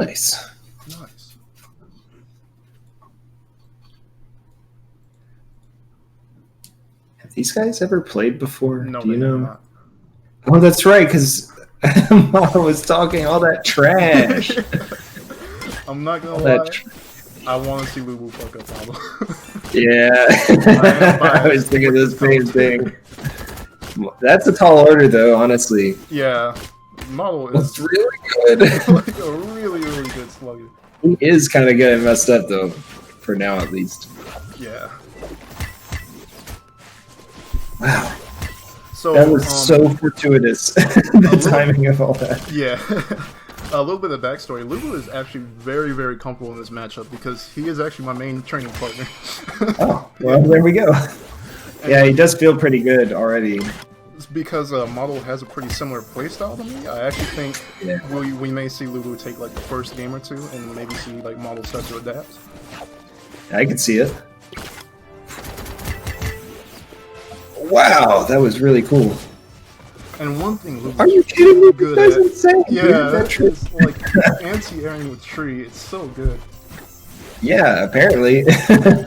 Nice. Nice. Have these guys ever played before? No, Do you they have know? not. Oh, that's right, because I was talking all that trash. I'm not gonna all lie. that I want to see Lubu fuck up Model. Yeah. I was thinking the same thing. That's a tall order, though, honestly. Yeah. Model is It's really good. like a really, really good slugger. He is kind of getting messed up, though, for now at least. Yeah. Wow. So That was so fortuitous, the timing of all that. Yeah. A little bit of backstory. Lubu is actually very, very comfortable in this matchup because he is actually my main training partner. Oh, well, there we go. Yeah, he does feel pretty good already. It's because Model has a pretty similar playstyle to me. I actually think we may see Lubu take like the first game or two and maybe see like Model start to adapt. I can see it. Wow, that was really cool. And one thing Lubu Are you kidding me? good That's at, insane. yeah, that's like anti-airing with tree. It's so good. Yeah, apparently.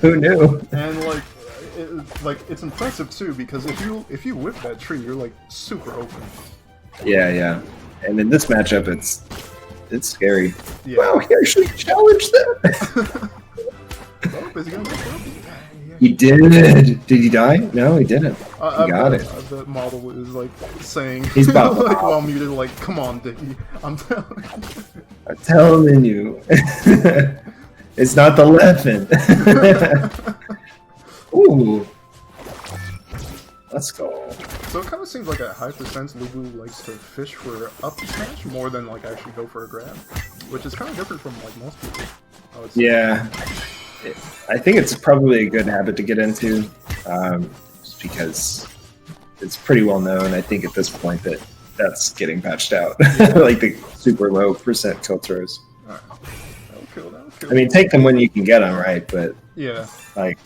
Who knew? And like it's impressive too because if you whip that tree, you're like super open. Yeah, yeah. And in this matchup, it's scary. Yeah. Wow, he actually challenged that. Oh, is he gonna go for it? He did. Did he die? No, he didn't. He got it. The model is like saying, He's about like while muted, like, "Come on, Dickie, I'm telling you." I'm telling you. It's not the Leffen. Ooh. Let's go. So it kind of seems like at high percent, Lubu likes to fish for up smash more than like actually go for a grab, which is kind of different from like most people. I would say. Yeah. I think it's probably a good habit to get into, just because it's pretty well known. I think at this point that's getting patched out, like the super low percent kill throws. All right. That'll kill. I mean, take them when you can get them, right? But yeah, like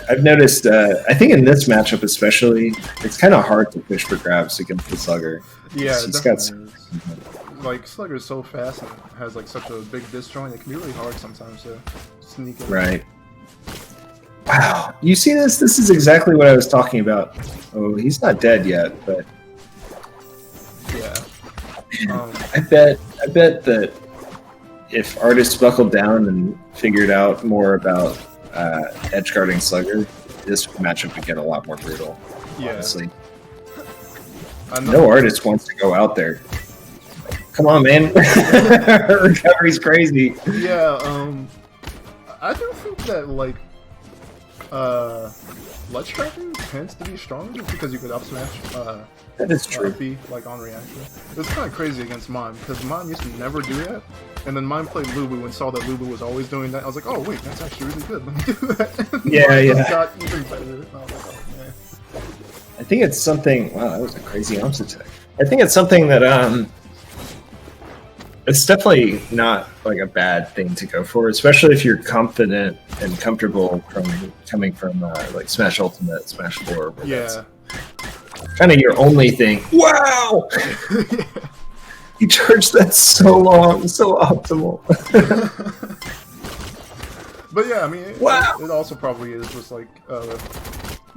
I've noticed, I think in this matchup especially, it's kind of hard to fish for grabs against the Slugger. yeah, He's got some, like Slugger is so fast and has like such a big disjoint. It can be really hard sometimes to sneak in. right. Wow, you see this? This is exactly what I was talking about. Oh, he's not dead yet, but Yeah. I bet that if artists buckled down and figured out more about edge guarding Slugger, this matchup would get a lot more brutal. Yeah. Honestly, I know. no artist wants to go out there. Come on, man. Recovery's crazy. Yeah, I do think that like ledge tracking tends to be stronger just because you could up smash That is true. B like on reaction. It's kind of crazy against Mime because Mime used to never do that, and then Mime played Lubu and saw that Lubu was always doing that. I was like, oh wait, that's actually really good. Let me do that. And Yeah, Mime yeah. just got even better. And I was like, oh man. I think it's something. Wow, that was a crazy arms attack. I think it's something that it's definitely not like a bad thing to go for, especially if you're confident and comfortable coming from like Smash Ultimate, Smash 4. Where Yeah. kind of your only thing. Wow! He charged that so long, so optimal. But yeah, I mean, Wow. it also probably is just like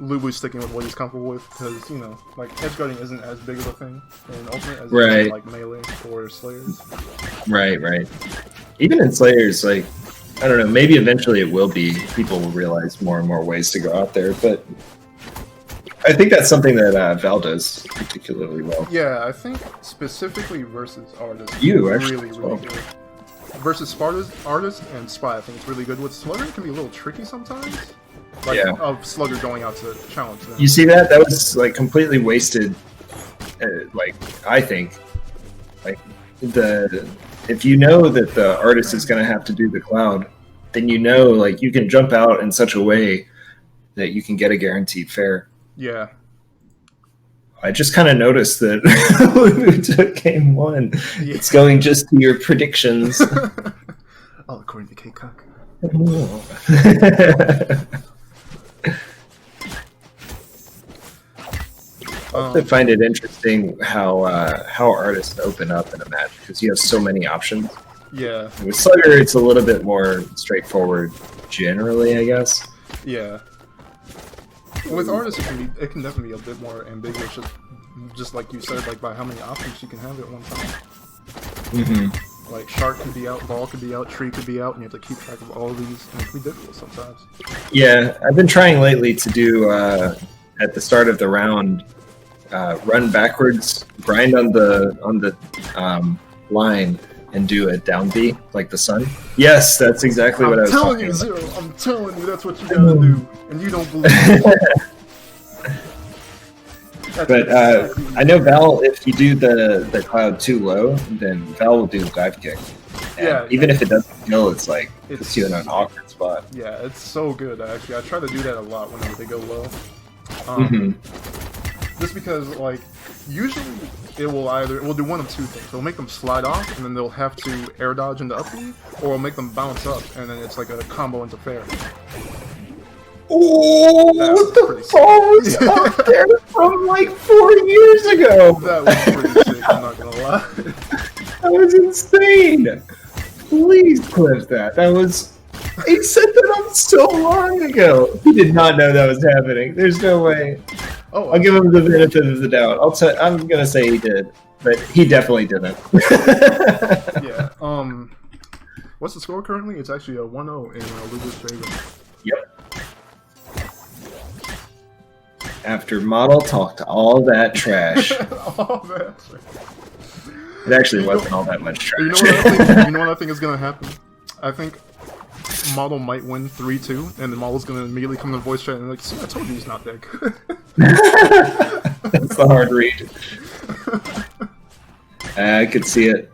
Lubu sticking with what he's comfortable with because, you know, like edge guarding isn't as big of a thing in Ultimate as it is in, like Melee or Slayers. Right. Even in Slayers, like, I don't know, maybe eventually it will be. People will realize more and more ways to go out there, but I think that's something that Val does particularly well. Yeah, I think specifically versus Artist, You, actually, really, as really well. good. Versus Artist and Spy, I think it's really good. With Slugger, it can be a little tricky sometimes. Like, Yeah. of Slugger going out to challenge them. You see that? That was like completely wasted. Like I think, like if you know that the artist is going to have to do the cloud, then you know like you can jump out in such a way that you can get a guaranteed fair. Yeah. I just kind of noticed that who took game one. Yeah. It's going just to your predictions. Oh, according to K-Cock. I find it interesting how artists open up in a match because you have so many options. Yeah. With Slugger, it's a little bit more straightforward, generally, I guess. Yeah. With artists, it can definitely be a bit more ambiguous, just like you said, like by how many options you can have at one time. Mm-hmm. Like Shark could be out, Ball could be out, Tree could be out, and you have to keep track of all of these, and it can be difficult sometimes. Yeah, I've been trying lately to do at the start of the round, run backwards, grind on the line, and do a down B like the sun. Yes, that's exactly what I was talking about. Zero. I'm telling you, that's what you gotta do, and you don't believe it. But I know Val, if you do the cloud too low, then Val will do dive kick. And yeah. Even if it doesn't kill, it's like it's you in an awkward spot. Yeah, it's so good. Actually, I try to do that a lot whenever they go low. Just because, like, usually it will do one of two things. It'll make them slide off, and then they'll have to air dodge into up B, or it'll make them bounce up, and then it's like a combo into fair. Oh, what the ball was up there from like 4 years ago? That was pretty sick, I'm not gonna lie. That was insane. Please clip that. That was... He said that up so long ago. He did not know that was happening. There's no way. Oh, I'll give him the benefit of the doubt. I'm gonna say he did, but he definitely didn't. Yeah. What's the score currently? It's actually a 1-0 in Luga's favor. Yep. After Model talked all that trash. All that trash. It actually wasn't all that much trash. You know what I think is gonna happen? I think Model might win 3-2, and then Model's gonna immediately come to voice chat and like, see, I told you he's not that good. That's the hard read. I could see it.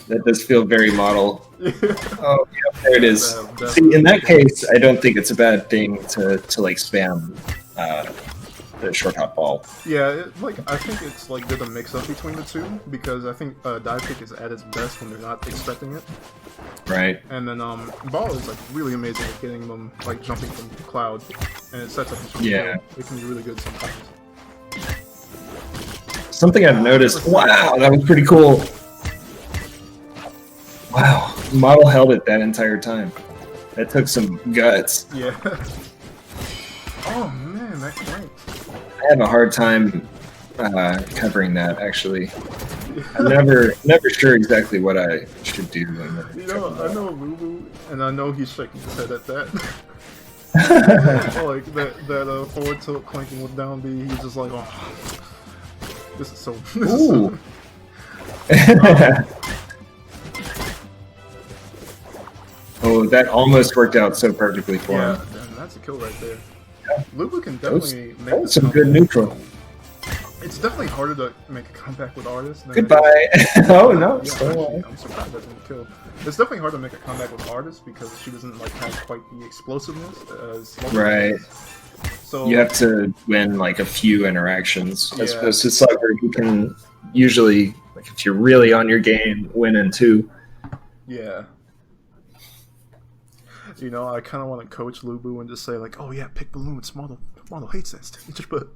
That does feel very Model. Oh, yeah, there it is. See, in that case, I don't think it's a bad thing to like spam the short hop ball. Yeah, I think it's like there's a mix up between the two, because I think dive kick is at its best when they're not expecting it. Right. And then ball is like really amazing at getting them like jumping from cloud, and it sets up the yeah. It can be really good sometimes. Something I've noticed. Wow, that was pretty cool. Wow, Model held it that entire time. That took some guts. Yeah. Oh man, that clank. I have a hard time covering that, actually. I'm never sure exactly what I should do. You know, I know Lulu, and I know he's shaking his head at that. Like that forward tilt clanking with down B, he's just like, oh, this is so. Ooh. Oh, that almost worked out so perfectly for him. Yeah, that's a kill right there. Lulu can definitely make that was some good neutral. It's definitely harder to make a comeback with artists. Goodbye. Oh no, yeah, still I'm surprised that didn't kill. It's definitely hard to make a comeback with artists because she doesn't like have quite the explosiveness as right. So you have to win like a few interactions as opposed to Slugger, who can usually, like, if you're really on your game, win in 2. Yeah. You know, I kind of want to coach Lubu and just say like, "Oh yeah, pick balloons. Model hates that stage, but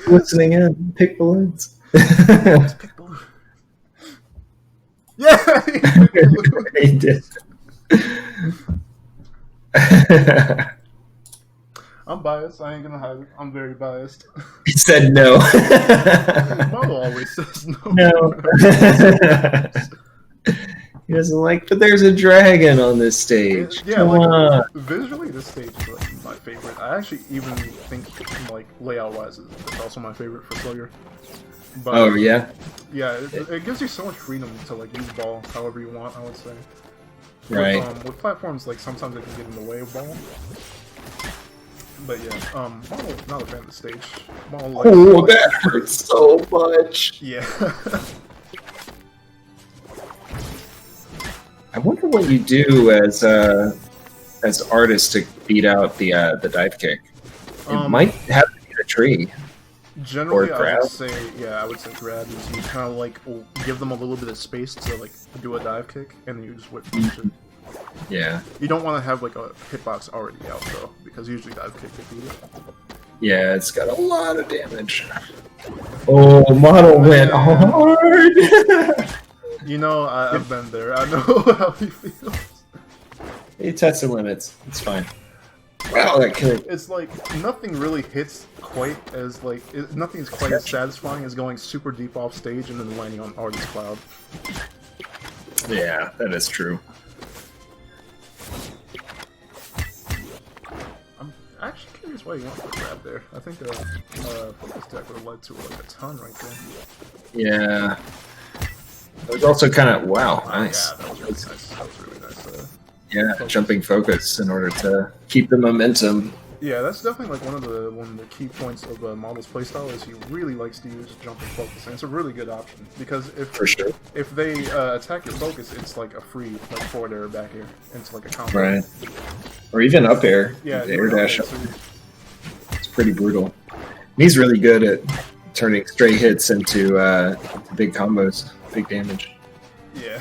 listening in, pick balloons." Just pick balloons. Yeah, he did. I'm biased. I ain't gonna hide it. I'm very biased. He said no. Model always says no. No. He doesn't like, but there's a dragon on this stage. Yeah, come on. Visually, this stage is like my favorite. I actually even think like layout-wise, it's also my favorite for Slugger. But, oh yeah. Yeah, it gives you so much freedom to like use ball however you want. I would say. Right. With platforms, like sometimes it can get in the way of ball. But yeah, Ball not a fan of the stage. Ball, like, oh, that hurts so much. Yeah. I wonder what you do as artists to beat out the dive kick. It might have to be a tree. Generally, I would say grab is you kind of like give them a little bit of space to like do a dive kick, and then you just wait for it. Yeah. You don't want to have like a hitbox already out though, because usually dive kick defeat it. Yeah, it's got a lot of damage. Oh, Model went hard. You know, I've been there. I know how he feels. You test the limits. It's fine. Wow, that killed. It's like nothing really hits quite as like nothing is quite as satisfying as going super deep off stage and then landing on Artist Cloud. Yeah, that is true. I'm actually curious why you went for a grab there. I think focus deck would have led to like a ton right there. Yeah. It was also kind of wow, nice. Yeah, that was really nice. That was really nice. Yeah, jumping focus in order to keep the momentum. Yeah, that's definitely like one of the key points of Model's playstyle is he really likes to use jumping focus, and it's a really good option because if they attack your focus, it's like a free like forward air back air into like a combo. Right. Or even up air. Yeah, the air dash up. It's pretty brutal. He's really good at turning stray hits into big combos, big damage. Yeah.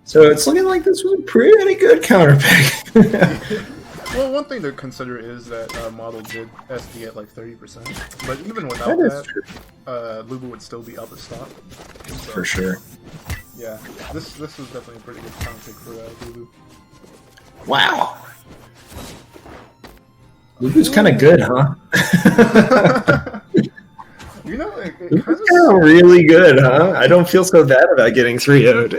So it's looking like this was a pretty good counter pick. Well, one thing to consider is that Model did SD at like 30%, but even without Lubu would still be up a stop. So, for sure. Yeah, this was definitely a pretty good counter pick for Lubu. Wow. Lubu's kind of good, huh? You know, it kind of really good, huh? I don't feel so bad about getting 3-0'd.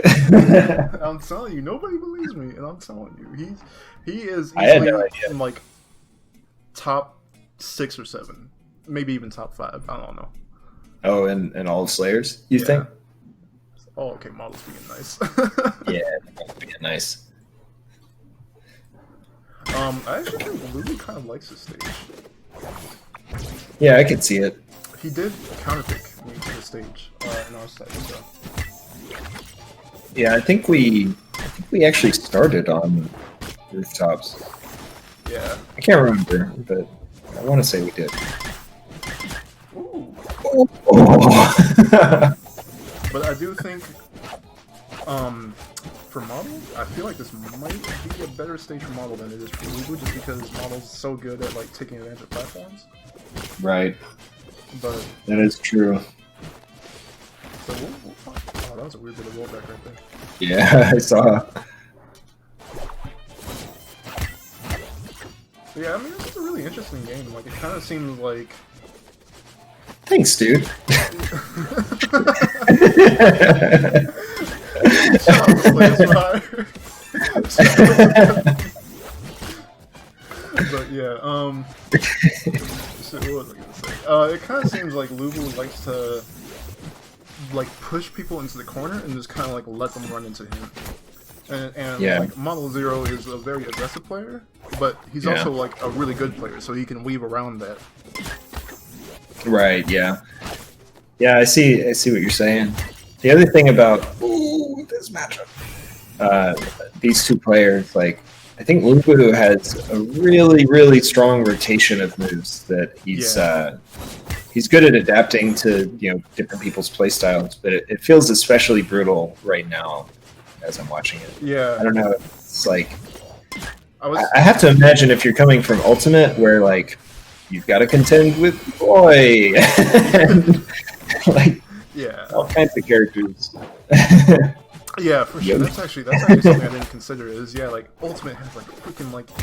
I'm telling you, nobody believes me, and I'm telling you, he is I had no easily idea. in like top 6 or 7, maybe even top 5. I don't know. Oh, and all of Slayers, you think? Oh, okay, Model's being nice. Yeah, being nice. I actually think Lulu kind of likes this stage. Yeah, I can see it. He did counterpick me to the stage in our side, so. Yeah, I think we actually started on rooftops. Yeah. I can't remember, but I want to say we did. Ooh. Oh. But I do think, for Model, I feel like this might be a better stage for Model than it is for Lubu, just because Model's so good at like taking advantage of platforms. Right. But that is true. So oh, that was a weird bit of rollback right there. Yeah, I saw. So yeah, I mean, this is a really interesting game. Like, it kind of seems like. Thanks, dude. But yeah, what was I gonna say? It kind of seems like Lubu likes to like push people into the corner and just kind of like let them run into him. And yeah. Like Model Zero is a very aggressive player, but he's also like a really good player, so he can weave around that. Right. Yeah. Yeah. I see what you're saying. The other thing about this matchup, these two players, like. I think Lubu has a really, really strong rotation of moves that he's good at adapting to different people's play styles, but it feels especially brutal right now as I'm watching it. Yeah, I don't know. It's like I have to imagine if you're coming from Ultimate, where like you've got to contend with Boy, and, like all kinds of characters. Yeah, for sure. That's actually something I didn't consider. Is like Ultimate has like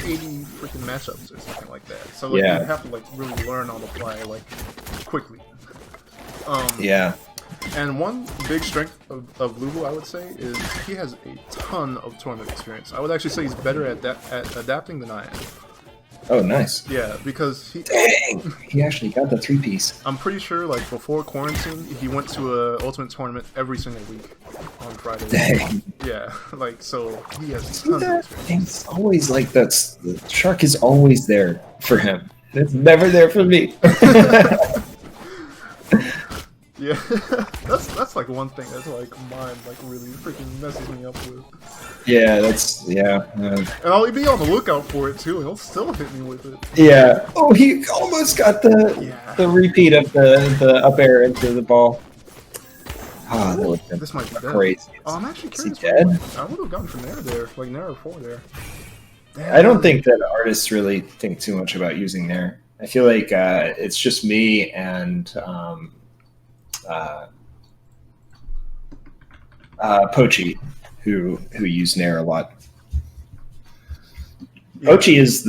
80 freaking matchups or something like that. So like you have to like really learn on the fly like quickly. And one big strength of Lubu, I would say, is he has a ton of tournament experience. I would actually say he's better at adapting than I am. Oh, nice. Yeah, because he actually got the 3-piece. I'm pretty sure, like, before quarantine, he went to a Ultimate tournament every single week on Friday. Dang. Yeah, like, so he has tons of experience. It's always like the shark is always there for him. It's never there for me. Yeah, that's like one thing that's like mine like really freaking messes me up with. Yeah, and I'll be on the lookout for it too, and he'll still hit me with it. Yeah. Oh, he almost got the repeat of the up air into the ball. Oh, that would have been this might be crazy. Oh, I'm actually curious. Is he dead? I would have gotten from there, like Nair 4 there. Damn. I don't think that artists really think too much about using Nair. I feel like it's just me and Pochi, who used Nair a lot. Yeah. Pochi is